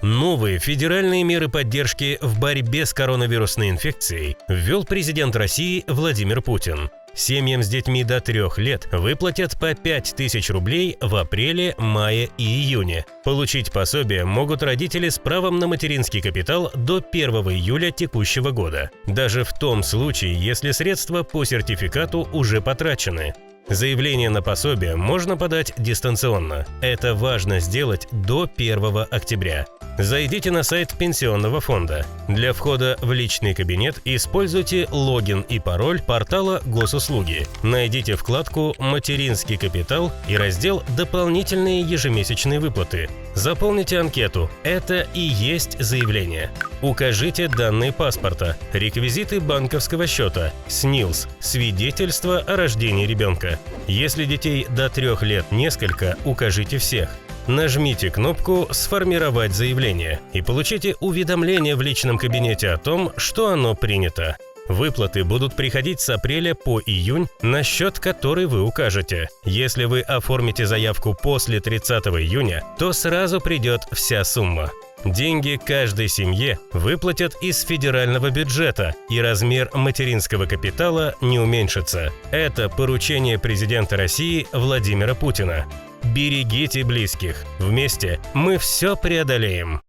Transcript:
Новые федеральные меры поддержки в борьбе с коронавирусной инфекцией ввел президент России Владимир Путин. Семьям с детьми до 3 лет выплатят по 5000 рублей в апреле, мае и июне. Получить пособие могут родители с правом на материнский капитал до 1 июля текущего года, даже в том случае, если средства по сертификату уже потрачены. Заявление на пособие можно подать дистанционно. Это важно сделать до 1 октября. Зайдите на сайт Пенсионного фонда. Для входа в личный кабинет используйте логин и пароль портала Госуслуги. Найдите вкладку «Материнский капитал» и раздел «Дополнительные ежемесячные выплаты». Заполните анкету. Это и есть заявление. Укажите данные паспорта, реквизиты банковского счета, СНИЛС, свидетельство о рождении ребенка. Если детей до 3 лет несколько, укажите всех. Нажмите кнопку «Сформировать заявление» и получите уведомление в личном кабинете о том, что оно принято. Выплаты будут приходить с апреля по июнь на счет, который вы укажете. Если вы оформите заявку после 30 июня, то сразу придет вся сумма. Деньги каждой семье выплатят из федерального бюджета, и размер материнского капитала не уменьшится. Это поручение президента России Владимира Путина. Берегите близких. Вместе мы все преодолеем.